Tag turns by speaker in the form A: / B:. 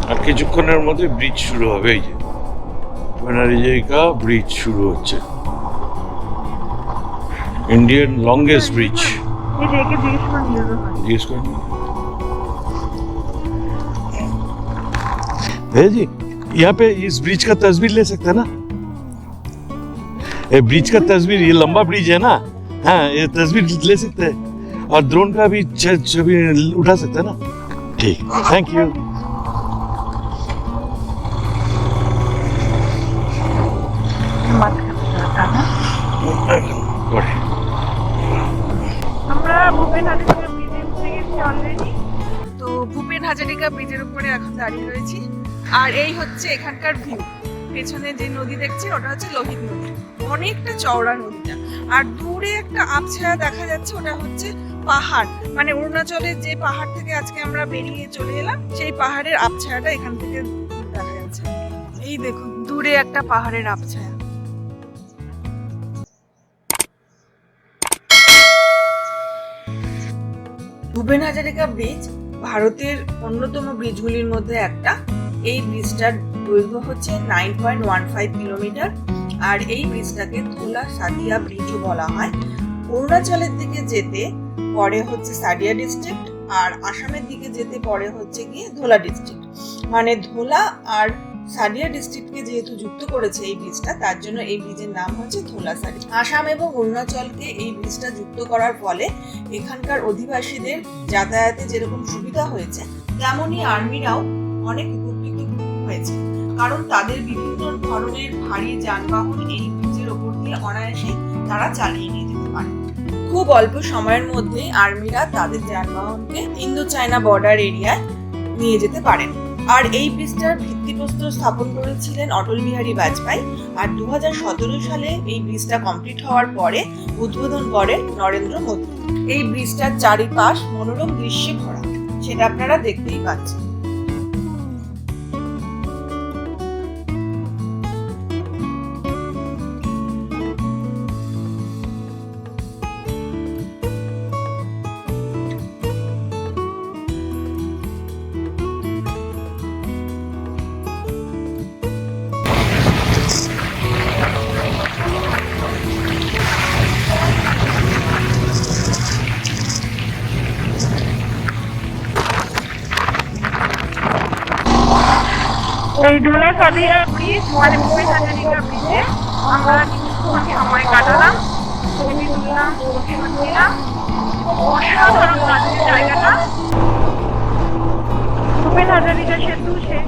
A: আর কিছুক্ষণের মধ্যে ব্রিজ শুরু হবে। এই যে ভুবনেশ্বর ব্রিজ শুরু হচ্ছে, इंडियन लॉन्गेस्ट ब्रिज। जी यहाँ पे इस ब्रिज का तस्वीर ले सकते हैं ना, ये ब्रिज का तस्वीर, ये लंबा ब्रिज है ना, हाँ ये तस्वीर ले सकते हैं और ड्रोन का भी छवि उठा सकते हैं ना। ठीक, थैंक यू।
B: আমরা ভূপেন হাজারিকা ব্রিজে উঠে গেছি অলরেডি। তো ভূপেন হাজারিকা ব্রিজের উপরে এখন দাঁড়িয়ে রয়েছি, আর এই হচ্ছে এখানকার ভিউ। পেছনে যে নদী দেখছি ওটা হচ্ছে লোহিত নদী, অনেকটা চওড়া নদীটা। আর দূরে একটা আবছায়া দেখা যাচ্ছে, ওটা হচ্ছে পাহাড়, মানে অরুণাচলের যে পাহাড় থেকে আজকে আমরা বেরিয়ে চলে এলাম সেই পাহাড়ের আবছায়াটা এখান থেকে দেখা যাচ্ছে। এই দেখুন দূরে একটা পাহাড়ের আবছায়া। ভূপেন হাজারিকা ব্রিজ ভারতের অন্যতম ব্রিজগুলির মধ্যে একটা। এই ব্রিজটার দৈর্ঘ্য হচ্ছে 9.15 কিলোমিটার, আর এই ব্রিজটাকে ধোলা সাদিয়া ব্রিজও বলা হয়। অরুণাচলের দিকে যেতে পরে হচ্ছে সাদিয়া ডিস্ট্রিক্ট, আর আসামের দিকে যেতে পরে হচ্ছে গিয়ে ধোলা ডিস্ট্রিক্ট। মানে ধোলা আর সাদিয়া ডিস্ট্রিক্টকে যেহেতু যুক্ত করেছে এই ব্রিজটা, তার জন্য এই ব্রিজের নাম হচ্ছে ধোলা সাদিয়া। আসাম এবং অরুণাচলকে এই ব্রিজটা যুক্ত করার ফলে এখানকার অধিবাসীদের যাতায়াতে যেরকম সুবিধা হয়েছে, তেমনই আর্মিরাও অনেক উপকৃত হয়েছে, কারণ তাদের বিভিন্ন ধরনের ভারী যানবাহন এই ব্রিজের ওপর দিয়ে অনায়াসে তারা চালিয়ে নিয়ে যেতে পারে। খুব অল্প সময়ের মধ্যে আর্মিরা তাদের যানবাহনকে ইন্দো চায়না বর্ডার এরিয়ায় নিয়ে যেতে পারেন। আর এই ব্রিজটার ভিত্তিপ্রস্তর স্থাপন করেছিলেন অটল বিহারী বাজপেয়ী, আর 2017 সালে এই ব্রিজটা কমপ্লিট হওয়ার পরে উদ্বোধন করেন নরেন্দ্র মোদী। এই ব্রিজটার চারিপাশ মনোরম দৃশ্যে ভরা, সেটা আপনারা দেখতেই পাচ্ছেন। এই ধোলা সাদিয়া ব্রিজ মানে ভূপেন হাজারিকা ব্রিজে আমরা কিছুক্ষণ সময় কাটালাম, ছবি তুললাম, ফটো নিলাম। অসাধারণ লাগছে জায়গাটা। ভূপেন হাজারিকা সেতু শেষ